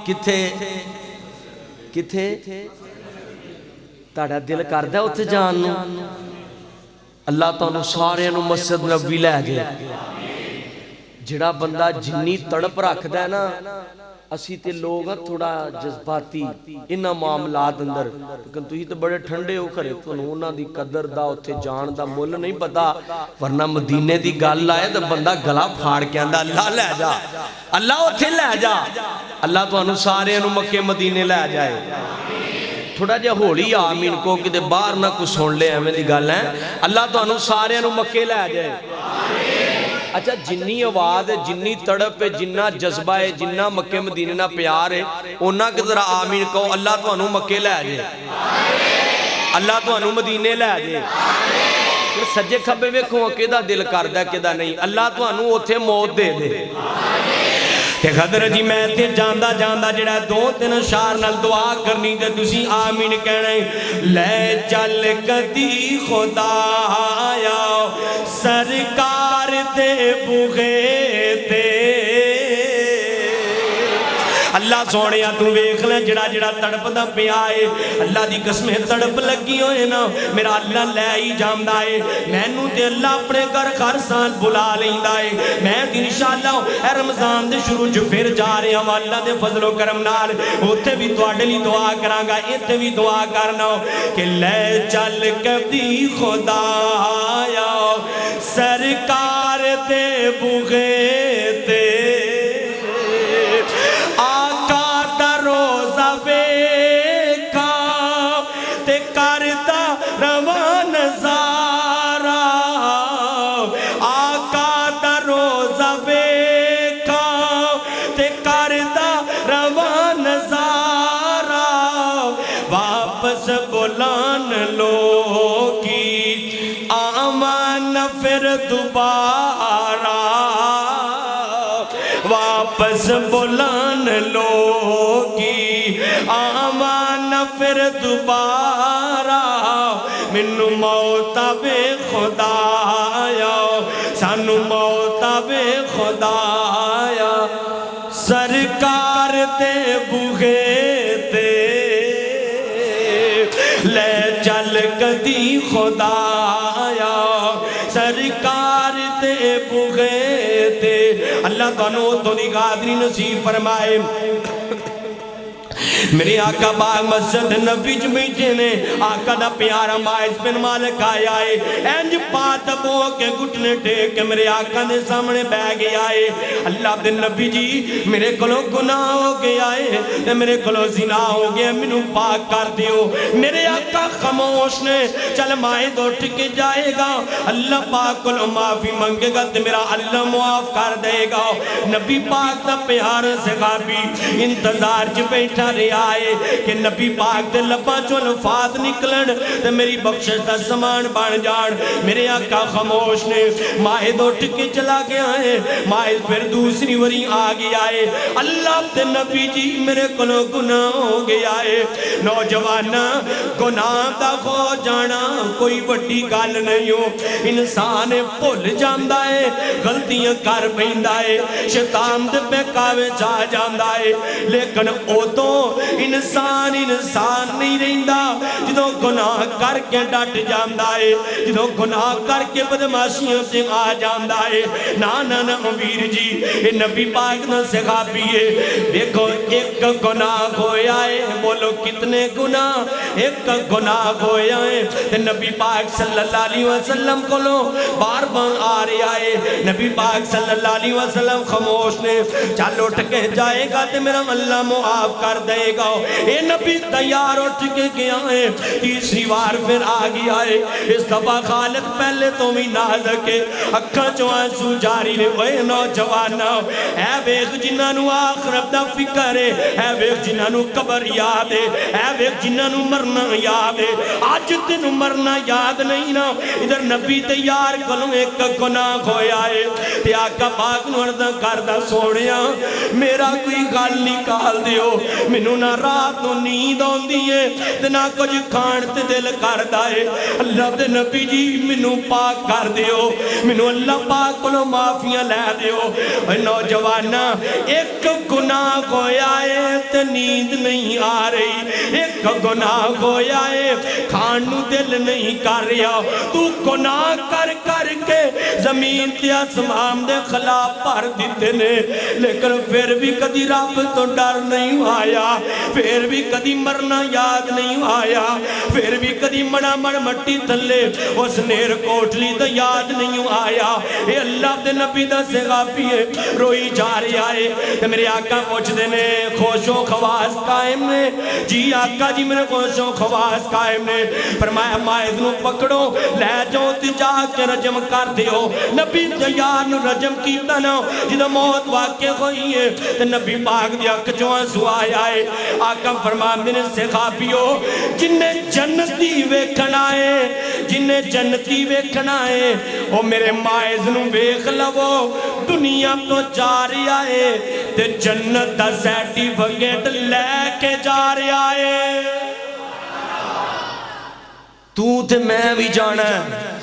کتھے کتھے تاڑا دل کردہ اتھے جانو اللہ تعالیٰ سارے انہوں مسجد نبی لے جائے جڑا بندہ جنی تڑپ رکھ دے نا اسی تے لوگ تھوڑا جذباتی انہا معاملات اندر لیکن تو ہی تو بڑے ٹھنڈے ہو کرے تو انہوں دی قدر دا اتھے جان دا مول نہیں پتا ورنہ مدینے دی گال لائے تو بندہ گلا پھاڑ کے اندہ اللہ لے جا اللہ اتھے لے جا اللہ تو انہوں سارے انہوں مکہ مدینے لے جائے تھوڑا جا ہولی آمین کو کہ دے باہر نہ کچھ سن لے ہمیں دی گال ہے اللہ تو انہوں سارے انہوں مکہ لے جائے اچھا جنی آواز ہے جنی تڑپ ہے جنہ جذبہ ہے جنہ مکہ مدینے نہ پیار ہے انہاں کے ذرا آمین کہو اللہ تو انہوں مکہ لے جائے اللہ تو انہوں مدینے لے جائے سجے کھبے میں کھوں کدہ دل کردہ کدہ نہیں اللہ تو انہوں اتھے موت دے دے کہ خدر جی میں تے جاندہ جاندہ جڑا دو تین شار نال دعا کرنی تے تسی آمین کہنے لے چل کدی خدا آیا سرکار دے بغے تے اللہ سونیا تو ویکھ لے جڑا جڑا تڑپ دا پہ آئے اللہ دی قسمیں تڑپ لگی ہوئے نا میرا اللہ لے ہی جامدہ ہے میں نو تے اللہ اپنے گھر ہر سال بلا لیندہ ہے میں انشاءاللہ اے رمضان دے شروع جو پھر جا رہے ہم اللہ دے فضل و کرم نال ہوتے بھی تو اڈلی دعا کرانگا ایتے بھی دعا کرنا کہ لے چل کبھی خدا آیا سرکار دے بغے تے دوبارہ واپس بلان لوگی آمان پھر دوبارہ منو موت بے خدایا سانو موت بے خدایا سرکار تے بغے تے لے چل کدی خدایا سرکار تے بغے تے اللہ تنو تو نگادری نصیب فرمائے میرے آقا باغ مسجد نبی جمیجے نے آقا دا پیارا مائز بن مالک آیا ہے اینج پات بو کے گھٹنے ٹیک میرے آقا دے سامنے بہ گیا ہے اللہ دے نبی جی میرے کلو گناہ ہو گیا ہے میرے کلو زنا ہو گیا منو پاک کر دیو میرے آقا خاموش نے چل مائد اٹھ کے جائے گا اللہ پاک کلو معافی منگے گا تے میرا اللہ معاف کر دے گا نبی پاک دا پیارا صحابی انتظار چ بیٹھا رہے آئے کہ نبی پاک دے لبا چو الفاظ نکلن تے میری بخشش دا سامان بان جان میرے آقا خاموش نے ماہد اٹھ کے چلا گیا ہے ماہد پھر دوسری وری آ گیا ہے اللہ تے نبی جی میرے کلو گناہ ہو گیا ہے نوجوانا گناہ دا ہو جانا کوئی بڑی گال نہیں ہو انسان بھول جاندہ ہے غلطیاں کر پہندہ ہے شیطان دے بے کاوے جا جاندہ ہے لیکن او تو انسان انسان نہیں رہندا جدوں گناہ کر کے ڈٹ جاندا ہے جدوں گناہ کر کے بدماشیاں تے آ جاندا ہے نا نا نا امیر جی اے نبی پاک دا صحابی ہے دیکھو ایک گناہ ہویا ہے بولو کتنے گناہ ایک گناہ ہویا ہے تے نبی پاک صلی اللہ علیہ وسلم کو لو بار بار آ رہا ہے نبی پاک صلی اللہ علیہ وسلم خاموش نے چل اٹھ کے جائے گا تے میرا اللہ معاف کر دے گا اے نبی تیار اٹھ کے گیا ہے تیسری بار پھر آ گیا ہے اس دفعہ خالق پہلے تو بھی نازک ہے اکھاں چوں آنسو جاری نے اے نوجوانا اے ویکھ جنہاں نوں آخرت دا فکر ہے اے ویکھ جنہاں نوں قبر یاد ہے اے ویکھ جنہاں نوں مرنا یاد ہے اج تینوں مرنا یاد نہیں نا ادھر نبی تیار کلوں ایک گناہ ہویا ہے تے آقا پاک نوں عرض کردا سونیا میرا کوئی گل نکال دیو مینوں نہ رات نوں نیند آندی ہے تے نہ کچھ کھان تے دل کردا ہے اللہ دے نبی جی مینوں پاک کر دیو مینوں اللہ پاک کولوں معافیاں لے دیو اے نوجوانا ایک گناہ ہویا ہے تے نیند نہیں آ رہی ایک گناہ ہویا ہے کھان نوں دل نہیں کر رہا تو گناہ کر کر کے زمین تے آسمان دے خلاف پر دیتے نے لیکن پھر بھی کدی رب تو ڈر نہیں آیا پھر بھی کدی مرنا یاد نہیں آیا پھر بھی کدی مڑا مڑ مٹی تھلے اس نیر کوٹلی تو یاد نہیں آیا اے اللہ دے نبی دا صحابی ہے روئی جا رہا ہے تے میرے آقا پوچھ دینے خوش و خواص قائم نے جی آقا جی میرے خوش و خواص قائم نے فرمایا مائد نو پکڑو لے جاؤ تے جا کے رجم کر دیو نبی تیار نو رجم کیتا نا جدہ موت واقع ہوئی ہے تے نبی پاک دی اکھ جو آنسو آیا ہے آقا فرمان میرے صحابیو جنہیں جنتی ویکھنا ہے جنہیں جنتی ویکھنا ہے او میرے مائز نو ویکھ لو دنیا تو جا رہا ہے تے جنت دا سرٹیفکیٹ لے کے جا رہا ہے تو تے میں بھی جانا ہے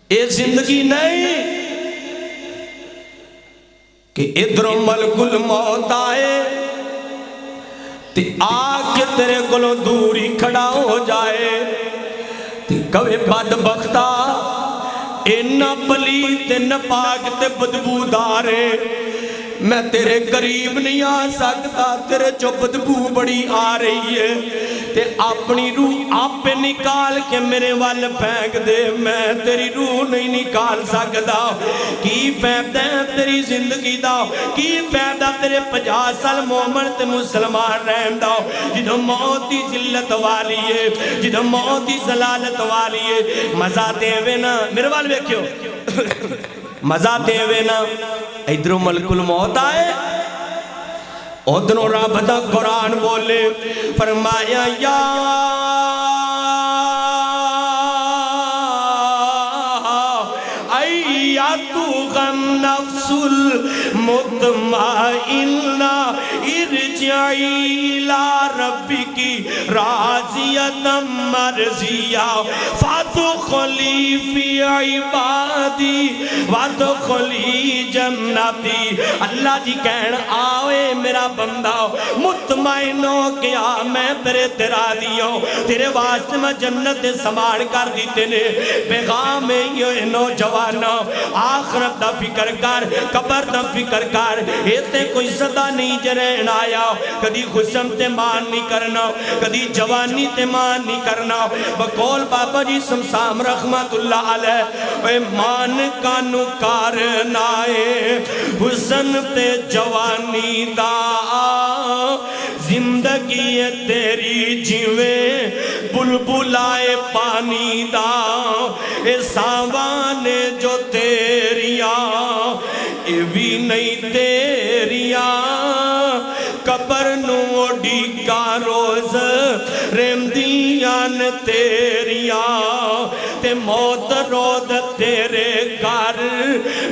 اے زندگی نہیں کہ ادھر ملک الموت آئے تے آکے تیرے کلوں دوری کھڑا ہو جائے تے کوئی بدبختہ اے نہ پلیت تے نہ پاک تے بدبودارے میں تیرے قریب نہیں آ سکتا تیرے جو بدبو بڑی آ رہی ہے تے اپنی روح آپ پہ نکال کے میرے وال پھینک دے میں تیری روح نہیں نکال سکتا کی فائدہ تیری زندگی دا کی فائدہ تیرے 50 سال مومن تے مسلمان رہن دا جدو موتی ذلت والی ہے جدو موتی زلالت والی ہے مزہ دے وے نا میرے وال بیکھیو مزہ دے وے نا ادھروں ملک الموت آئے ادھروں رب دا قرآن بولے فرمایا یا ایتھا النفس المطمئنہ ارجعی الی ربک راضیۃ مرضیہ فادخلی فی عبادی وادخلی جنتی اللہ جی کہن آوے میرا بندہ مطمئن ہو گیا میں تیرے راضی ہوں تیرے واسطے میں جنت سامان کر دیتے نے پیغام یہ نوجوانوں آخرت دا فکر کر قبر دا فکر کر ایتے کوئی صدا نہیں جرین آیا کدی خسم تے مان نہیں کرنا کدی جوانی تے مان نہیں کرنا بقول بابا جی سمسام رحمت اللہ علیہ اے مان کانو کارنائے حسن تے جوانی دا زندگی تیری جیویں بلبلائے پانی دا اے ساوانے جو تیریاں اے بھی نہیں تیریاں قبر نوڑی کا روز رمدیان تیریاں تے موت رود تیرے گھر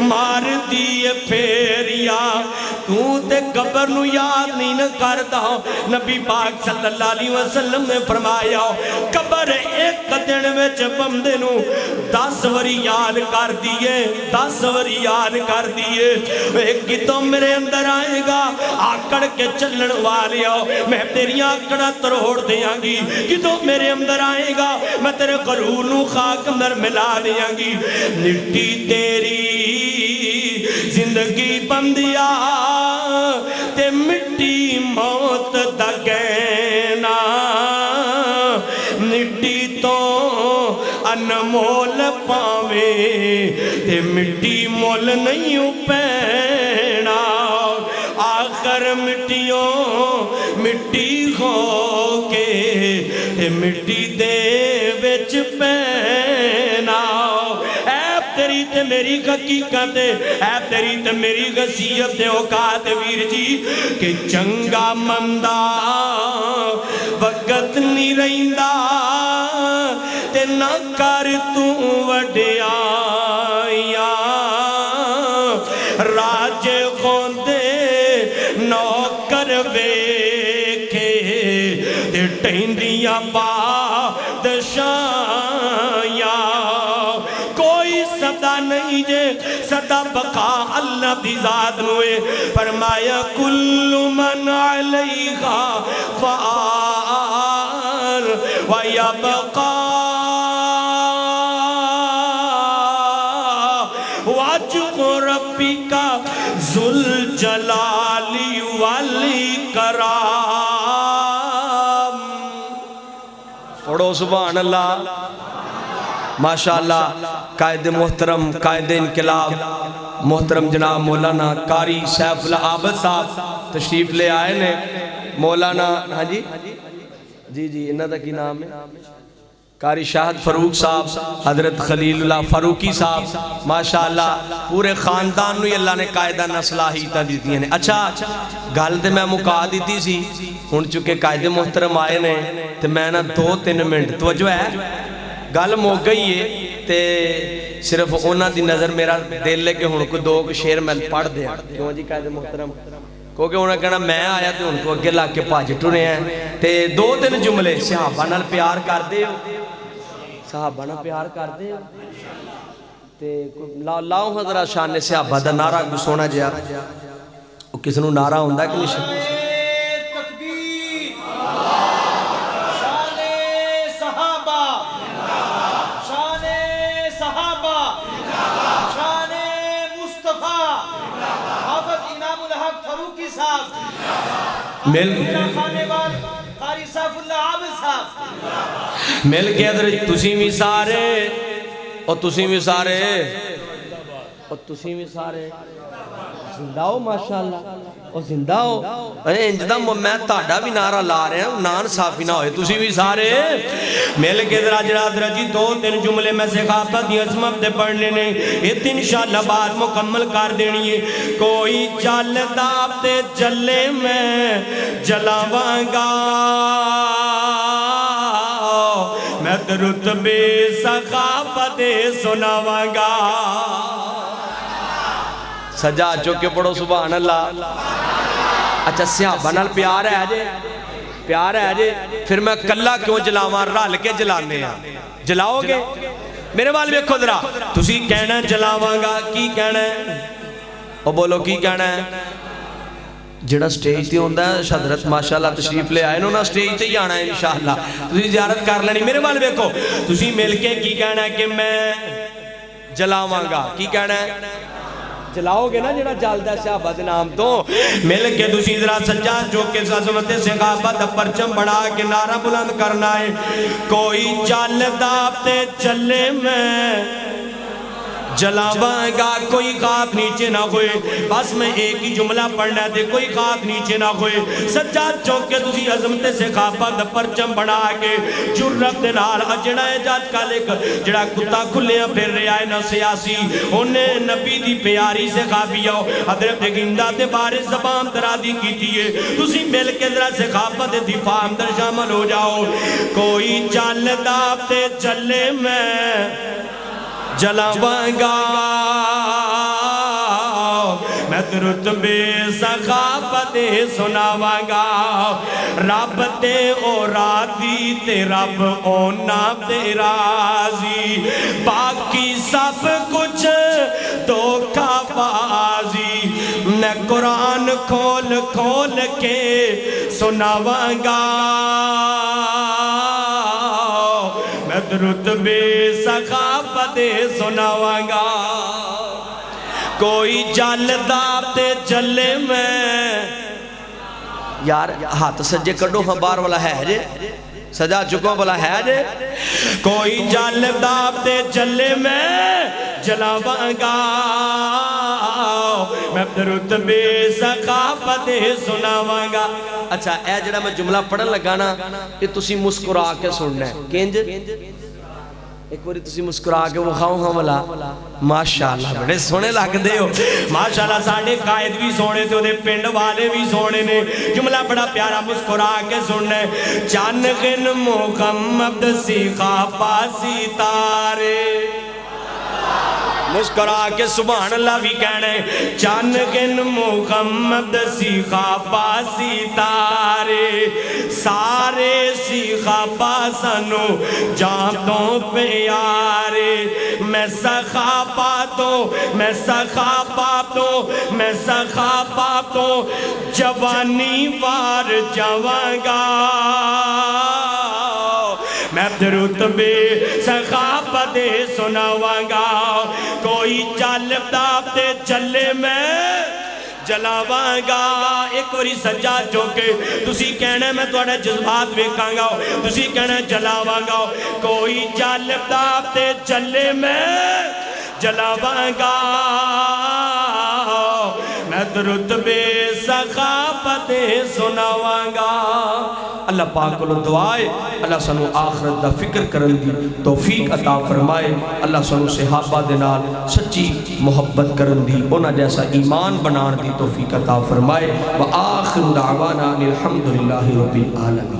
مار دیے پھیریا تو تے قبر نو یاد نہیں نہ کردا نبی پاک صلی اللہ علیہ وسلم نے فرمایا قبر ایک دن وچ بندے نو 10 وری یاد کر دیے 10 وری یاد کر دیے ایک کتوں میرے اندر آئے گا آکڑ کے چلن والیا میں تیری آکڑا تروڑ دیاں گی کتوں میرے اندر آئے گا میں تیرے غرور نو خاک اندر ملا دیاں گی مٹی تیری زندگی بندیا تے مٹی موت دا گینا مٹی تو انمول پاوے تے مٹی مول نہیں پینا آخر مٹیوں مٹی ہو کے تے مٹی دے وچ پینا تیری تے میری حقیقت ہے تیری تے میری غصیت اوقات ویر جی کہ چنگا مندہ وقت نہیں رہندا تے نہ کر تو وڈیاں راج خوندے نوکر ویکھے تے ٹہندیاں بادشاہیاں صدا نہیں جے صدا بقا اللہ دی ذات نوے فرمایا کل من علیہا فآل ویبقا وجہ ربک ذو الجلال والاکرام پڑھو سبحان اللہ ماشاءاللہ قائد محترم قائد انقلاب محترم جناب مولانا قاری سیف اللہ عابد صاحب تشریف لے آئے نے مولانا ہاں جی جی انہاں دا کی نام ہے قاری شاہد فاروق صاحب حضرت خلیل اللہ فاروقی صاحب ماشاءاللہ پورے خاندان نو اللہ نے قائدہ نصلاحیتہ دیتی ہیں اچھا گل تے میں مکا دیتی سی ہن چکے قائد محترم آئے نے تے میں نا 2-3 منٹ توجہ ہے گل مو گئی ہے تے صرف اونا دی نظر میرا دل لے کے ہن کو 2 شیر میں پڑھ دیا کیوں جی قائد محترم کیونکہ انہوں نے کہنا میں آیا تے ان کو اگے لا کے پاج ٹنے ہیں تے 2-3 جملے صحابہ نال پیار کر دے صحابہ نال پیار کر دے تے لاؤ حضرات شان صحابہ دا نعرہ کو سونا جیا کس نو نعرہ ہوندہ کہ نہیں مل کے ادھر تسی بھی سارے اور تسی بھی سارے اور تسی بھی سارے زندہ ہو ماشاءاللہ اور زندہ ہو انجدہ میں تاڑا بھی نعرہ لا رہے ہیں نان صافی نہ ہوئے تسی بھی سارے مل کے ذرا جرات رجی 2-3 جملے میں سے خوابہ دی عظمت دے پڑھنے نے یہ انشاءاللہ بات مکمل کر دینی ہے کوئی چال دابتے جلے میں جلاواں گا میں رتبے ثقافت سناواں گا سجا چوکے پڑھو سبحان اللہ اچھا صحابہ نال پیار ہے آجے پیار ہے آجے پھر میں کلہ کیوں جلاواں رال کے جلانے ہیں جلاؤ گے میرے والے میں خود رہا تسی کہنا جلاواں گا کی کہنا ہے اور بولو کی کہنا ہے جڑا سٹیج تے ہوندہ ہے حضرت ماشاءاللہ تشریف لے آئے نا سٹیج تے ہی آنا ہے انشاءاللہ تسی زیارت کر لینی میرے والے دیکھو تسی مل کے کی کہنا ہے کہ میں جلاواں گا کی کہنا ہے جلاؤ گے نا جڑا جالدہ صحابہ دے نام تو مل کے دوسری ذرا سجاد جو کہ عظمت صحابہ دا پرچم بڑھا کے نعرہ بلند کرنا ہے کوئی جالدہ تے چلے میں جلاواں گا کوئی خواب نیچے نہ ہوئے بس میں ایک ہی جملہ پڑھنا ہے کوئی خواب نیچے نہ ہوئے سجاد چوکے دوسری عظمت سے خوابہ دا پرچم بڑھا کے جرت نال اجڑا ہے جات کا لے کر جڑا کتا کھلیاں پھر رہا ہے نا سیاسی انہیں نبی دی پیاری سے خوابی آؤ حضرت گندہ تے بارے زبان ترادی کی دیئے دوسری مل کے ذرا سے خوابہ دے دفاع اندر شامل ہو جاؤ کوئی جالدہ تے چلے میں جلاواں گا میں رتبے صحابہ دے سناواں گا رب تے او راضی تے رب اونا تے راضی باقی سب کچھ دھوکہ بازی میں قرآن کھول کھول کے سناواں گا میں رتبے صحابہ دے سناواں گا کوئی جلدا تے جلے میں یار ہاتھ سجے کڈو ہاں بار والا ہے جے سجا چکوں بلا ہے جے کوئی جلدا تے جلے میں جلاواں گا میں رتبے صحابہ دے سناواں گا اچھا اے جڑا میں جملہ پڑھن لگا نا یہ تسی مسکرا کے سننا ہے کینج ایک باری تسی مسکرا کے وہ خواہوں ہاں والا ماشاءاللہ بڑے سونے لگ دے ہو ماشاءاللہ ساڑھے قائد بھی سونے تھے دے پنڈ والے بھی سونے نے جملہ بڑا پیارا مسکرا کے سننے چانغن محمد سیخا پاسی تارے مسکرا کے سبحان اللہ بھی کہنے چانغن محمد سیخا پاسی تارے سارے سیخا پاسنو جانتوں پیارے میں صحاباتوں میں صحاباتوں میں صحاباتوں جوانی وار جواں گا میں رتبے صحابہ دے سناواں گا کوئی جلدا تے جلے میں جلاواں گا ایک واری سجاد جو کہ تسی کہنے میں توڑے جذبات ویکھاں گا تسی کہنے جلاواں گا کوئی جلدا تے جلے میں جلاواں گا میں رتبے صحابہ دے سناواں گا اللہ پاک کو دعائے اللہ سنو آخرت دا فکر کرن دی توفیق عطا فرمائے اللہ سنو صحابہ دے نال سچی محبت کرن دی انہا جیسا ایمان بنان دی توفیق عطا فرمائے وآخر دعوانا الحمدللہ رب العالمین